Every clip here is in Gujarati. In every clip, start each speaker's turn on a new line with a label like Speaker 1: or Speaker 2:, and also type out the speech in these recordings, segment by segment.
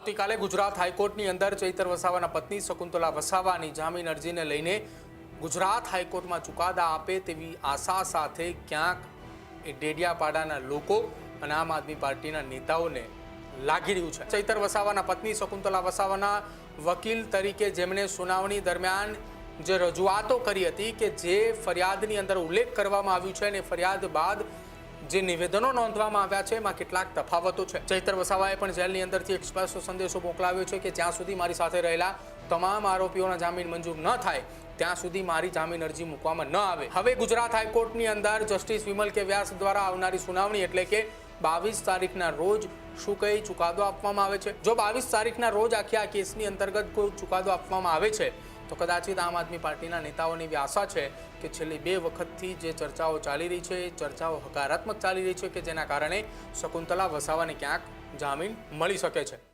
Speaker 1: આવતીકાલે ગુજરાત હાઈકોર્ટની અંદર ચૈતર વસાવાના પત્ની શકુંતલા વસાવાની જામીન અરજીને લઈને ગુજરાત હાઈકોર્ટમાં ચુકાદા આપે તેવી આશા સાથે ક્યાંક એ ડેડિયાપાડાના લોકો અને આમ આદમી પાર્ટીના નેતાઓને લાગી રહ્યું છે। ચૈતર વસાવાના પત્ની શકુંતલા વસાવાના વકીલ તરીકે જેમણે સુનાવણી દરમિયાન જે રજૂઆતો કરી હતી કે જે ફરિયાદની અંદર ઉલ્લેખ કરવામાં આવ્યું છે અને ફરિયાદ બાદ જે નિવેદનો નોંધવામાં આવ્યા છે એમાં કેટલાક તફાવતો છે। ચૈતર વસાવાએ પણ જેલની અંદરથી એક સ્પષ્ટ સંદેશો મોકલાવ્યો છે કે જ્યાં સુધી મારી સાથે રહેલા તમામ આરોપીઓના જામીન મંજૂર ન થાય ત્યાં સુધી મારી જામીન અરજી મૂકવામાં ન આવે। હવે ગુજરાત હાઈકોર્ટની અંદર જસ્ટિસ વિમલ કે વ્યાસ દ્વારા આવનારી સુનાવણી એટલે કે 22 તારીખના રોજ શું કઈ ચુકાદો આપવામાં આવે છે। જો 22 તારીખના રોજ આખી આ કેસની અંતર્ગત કોઈ ચુકાદો આપવામાં આવે છે તો કદાચિત આમ આદમી પાર્ટીના નેતાઓની એવી આશા છે કે છેલ્લી 2 વખતથી જે ચર્ચાઓ ચાલી રહી છે એ ચર્ચાઓ હકારાત્મક ચાલી રહી છે કે જેના કારણે શકુંતલા વસાવાને ક્યાંક જામીન મળી શકે છે।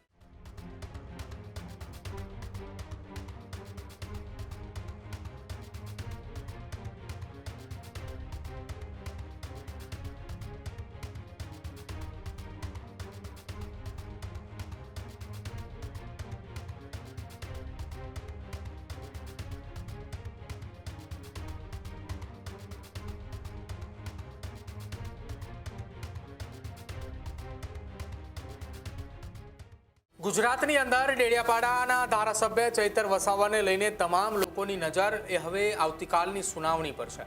Speaker 1: ગુજરાતની અંદર ડેડિયાપાડાના ધારાસભ્ય ચૈતર વસાવાને લઈને તમામ લોકોની નજર એ હવે આવતીકાલની સુનાવણી પર છે।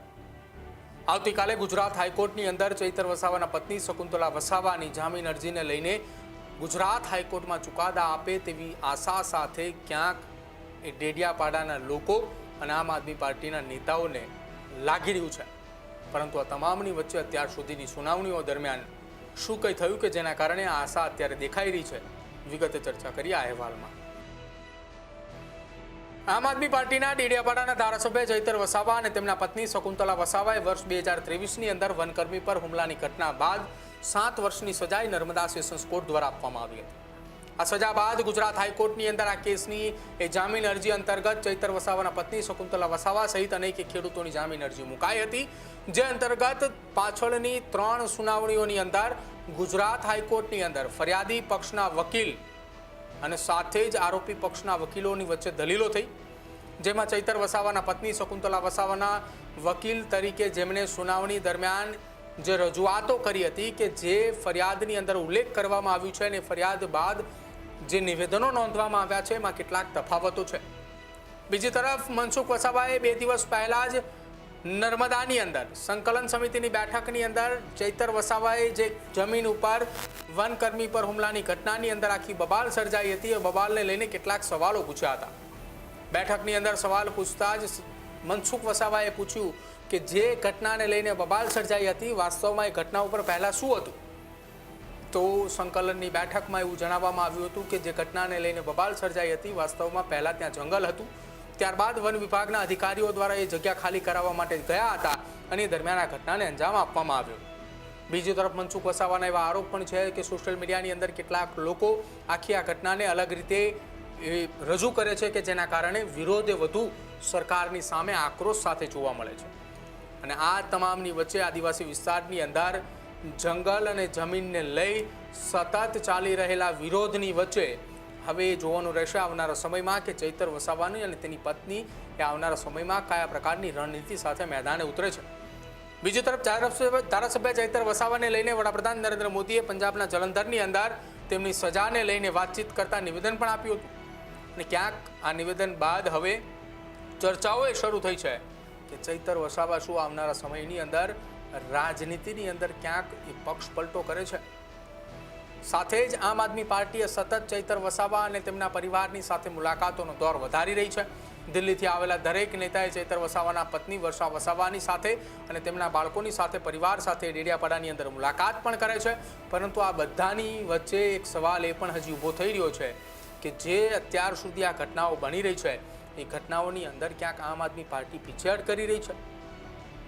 Speaker 1: આવતીકાલે ગુજરાત હાઈકોર્ટની અંદર ચૈતર વસાવાના પત્ની શકુંતલા વસાવાની જામીન અરજીને લઈને ગુજરાત હાઈકોર્ટમાં ચુકાદા આપે તેવી આશા સાથે ક્યાંક એ ડેડિયાપાડાના લોકો અને આમ આદમી પાર્ટીના નેતાઓને લાગી રહ્યું છે। પરંતુ આ તમામની વચ્ચે અત્યાર સુધીની સુનાવણીઓ દરમિયાન શું કંઈ થયું કે જેના કારણે આ આશા અત્યારે દેખાઈ રહી છે, વિગતે ચર્ચા કરી આ અહેવાલમાં। આમ આદમી પાર્ટીના ડેડિયાપાડાના ધારાસભ્ય ચૈતર વસાવા અને તેમના પત્ની શકુંતલા વસાવાએ વર્ષ 2023ની અંદર વનકર્મી પર હુમલાની ઘટના બાદ 7 વર્ષની સજાએ નર્મદા સેશન્સ કોર્ટ દ્વારા આપવામાં આવી હતી। આ સજા બાદ ગુજરાત હાઈકોર્ટની અંદર આ કેસની એ જામીન અરજી અંતર્ગત ચૈતર વસાવાના પત્ની શકુંતલા વસાવા સહિત અનેક ખેડૂતોની જામીન અરજી મુકાઈ હતી, જે અંતર્ગત પાછળની 3 સુનાવણીઓની અંદર ગુજરાત હાઈકોર્ટની અંદર ફરિયાદી પક્ષના વકીલ અને સાથે જ આરોપી પક્ષના વકીલોની વચ્ચે દલીલો થઈ, જેમાં ચૈતર વસાવાના પત્ની શકુંતલા વસાવાના વકીલ તરીકે જેમણે સુનાવણી દરમિયાન જે રજૂઆતો કરી હતી કે જે ફરિયાદની અંદર ઉલ્લેખ કરવામાં આવ્યું છે અને ફરિયાદ બાદ જે નિવેદનો નોંધવામાં આવ્યા છે એમાં કેટલાક તફાવતો છે। બીજી તરફ મનસુખ વસાવાએ 2 દિવસ પહેલા જ નર્મદાની અંદર સંકલન સમિતિની બેઠકની અંદર ચૈતર વસાવાએ જે જમીન ઉપર વનકર્મી પર હુમલાની ઘટનાની અંદર આખી બબાલ સર્જાઈ હતી એ બબાલને લઈને કેટલાક સવાલો પૂછ્યા હતા। બેઠકની અંદર સવાલ પૂછતા જ મનસુખ વસાવાએ પૂછ્યું કે જે ઘટનાને લઈને બબાલ સર્જાઈ હતી વાસ્તવમાં એ ઘટના ઉપર પહેલાં શું હતું, તો સંકલનની બેઠકમાં એવું જણાવવામાં આવ્યું હતું કે જે ઘટનાને લઈને બબાલ સર્જાઈ હતી વાસ્તવમાં પહેલાં ત્યાં જંગલ હતું, ત્યારબાદ વન વિભાગના અધિકારીઓ દ્વારા એ જગ્યા ખાલી કરાવવા માટે ગયા હતા અને એ દરમિયાન આ ઘટનાને અંજામ આપવામાં આવ્યો। બીજી તરફ મનસુખ વસાવાના એવા આરોપ પણ છે કે સોશિયલ મીડિયાની અંદર કેટલાક લોકો આખી આ ઘટનાને અલગ રીતે રજૂ કરે છે કે જેના કારણે વિરોધે વધુ સરકારની સામે આક્રોશ સાથે જોવા મળે છે। અને આ તમામની વચ્ચે આદિવાસી વિસ્તારની અંદર જંગલ અને જમીનને લઈ સતત ચાલી રહેલા વિરોધની વચ્ચે હવે જોવાનું રહેશે આવનારા સમયમાં કે ચૈતર વસાવાની અને તેની પત્ની એ આવનારા સમયમાં કયા પ્રકારની રણનીતિ સાથે મેદાને ઉતરે છે। બીજી તરફ ધારાસભ્ય ચૈતર વસાવાને લઈને વડાપ્રધાન નરેન્દ્ર મોદીએ પંજાબના જલંધરની અંદર તેમની સજાને લઈને વાતચીત કરતા નિવેદન પણ આપ્યું હતું અને ક્યાંક આ નિવેદન બાદ હવે ચર્ચાઓ એ શરૂ થઈ છે કે ચૈતર વસાવા શું આવનારા સમયની અંદર રાજનીતિની અંદર ક્યાંક એ પક્ષ પલટો કરે છે। સાથે જ આમ આદમી પાર્ટીએ સતત ચૈતર વસાવા અને તેમના પરિવારની સાથે મુલાકાતોનો દોર વધારી રહી છે। દિલ્હીથી આવેલા દરેક નેતાએ ચૈતર વસાવાના પત્ની વર્ષા વસાવાની સાથે અને તેમના બાળકોની સાથે પરિવાર સાથે ડેડિયાપાડાની અંદર મુલાકાત પણ કરે છે। પરંતુ આ બધાની વચ્ચે એક સવાલ એ પણ હજી ઊભો થઈ રહ્યો છે કે જે અત્યાર સુધી આ ઘટનાઓ બની રહી છે એ ઘટનાઓની અંદર ક્યાંક આમ આદમી પાર્ટી પીછેહટ કરી રહી છે,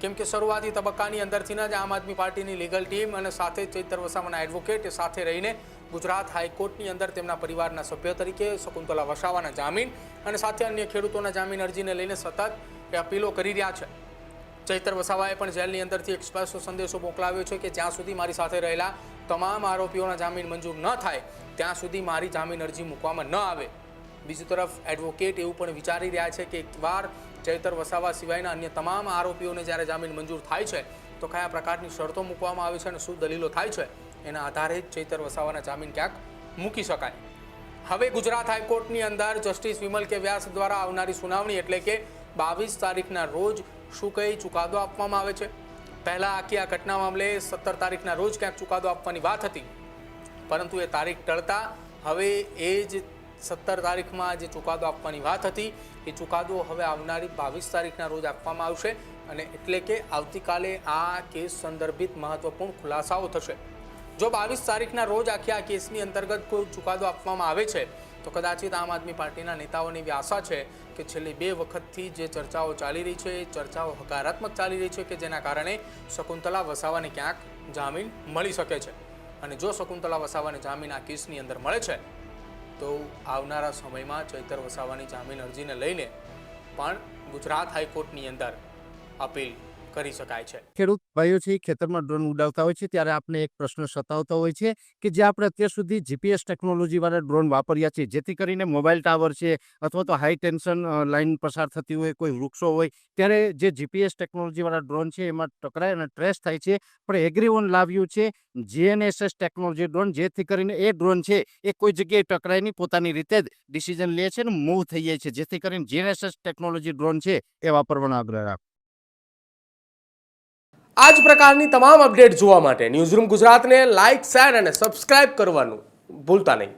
Speaker 1: કેમ કે શરૂઆતી તબક્કાની અંદરથી જ આમ આદમી પાર્ટીની લીગલ ટીમ અને સાથે ચૈતર વસાવાના એડવોકેટ સાથે રહીને ગુજરાત હાઈકોર્ટની અંદર તેમના પરિવારના સભ્ય તરીકે શકુંતલા વસાવાના જામીન અને સાથે અન્ય ખેડૂતોના જામીન અરજીને લઈને સતત અપીલો કરી રહ્યા છે। ચૈતર વસાવાએ પણ જેલની અંદરથી એક સ્પષ્ટ સંદેશો મોકલાવ્યો છે કે જ્યાં સુધી મારી સાથે રહેલા તમામ આરોપીઓના જામીન મંજૂર ન થાય ત્યાં સુધી મારી જામીન અરજી મૂકવામાં ન આવે. બીજી તરફ એડવોકેટ એવું પણ વિચારી રહ્યા છે કે એકવાર ચૈતર વસાવા સિવાયના અન્ય તમામ આરોપીઓને જ્યારે જામીન મંજૂર થાય છે તો કયા પ્રકારની શરતો મૂકવામાં આવે છે અને શું દલીલો થાય છે એના આધારે જ ચૈતર વસાવાના જામીન ક્યાંક મૂકી શકાય. હવે ગુજરાત હાઈકોર્ટની અંદર જસ્ટિસ વિમલ કે વ્યાસ દ્વારા આવનારી સુનાવણી એટલે કે 22 તારીખના રોજ શું કઈ ચુકાદો આપવામાં આવે છે. પહેલાં આખી આ ઘટના મામલે 17 તારીખના રોજ ક્યાંક ચુકાદો આપવાની વાત હતી, પરંતુ એ તારીખ ટળતા હવે એ જ 17 તારીખમાં જે ચુકાદો આપવાની વાત હતી એ ચુકાદો હવે આવનારી 22 તારીખના રોજ આપવામાં આવશે. અને એટલે કે આવતીકાલે આ કેસ સંદર્ભિત મહત્વપૂર્ણ ખુલાસાઓ થશે. જો 22 તારીખના રોજ આખી આ કેસની અંતર્ગત કોઈ ચુકાદો આપવામાં આવે છે તો કદાચિત આમ આદમી પાર્ટીના નેતાઓની એવી આશા છે કે છેલ્લી 2 વખતથી જે ચર્ચાઓ ચાલી રહી છે એ ચર્ચાઓ હકારાત્મક ચાલી રહી છે કે જેના કારણે શકુંતલા વસાવાને ક્યાંક જામીન મળી શકે છે. અને જો શકુંતલા વસાવાને જામીન આ કેસની અંદર મળે છે તો આવનારા સમયમાં ચૈતર વસાવાની જામીન અરજીને લઈને પણ ગુજરાત હાઈકોર્ટની અંદર અપીલ કરી શકાય છે.
Speaker 2: ખેડૂત ભાઈઓ છે ખેતરમાં ડ્રોન ઉડાવતા હોય છે ત્યારે આપને એક પ્રશ્ન સતાવતો હોય છે કે જે આપણે અત્યાર સુધી જીપીએસ ટેકનોલોજી વાળા ડ્રોન વાપર્યા છે, જેથી કરીને મોબાઈલ ટાવર છે અથવા તો હાઈ ટેન્શન લાઈન પસાર થતી હોય, કોઈ વૃક્ષો હોય, ત્યારે જે જીપીએસ ટેકનોલોજી વાળા ડ્રોન છે એમાં ટકરાય અને ટ્રેસ થાય છે. પણ એગ્રીવન લાવ્યું છે જીએનએસએસ ટેકનોલોજી ડ્રોન, જેથી કરીને એ ડ્રોન છે એ કોઈ જગ્યાએ ટકરાય નહીં, પોતાની રીતે જ ડિસિઝન લે છે અને મૂવ થઈ જાય છે, જેથી કરીને જીએનએસએસ ટેકનોલોજી ડ્રોન છે એ વાપરવાનો આગ્રહ રાખો.
Speaker 3: આ જ પ્રકારની તમામ અપડેટ જોવા માટે ન્યૂઝરૂમ ગુજરાતને લાઇક, શેર અને સબસ્ક્રાઇબ કરવાનું ભૂલતા નહીં.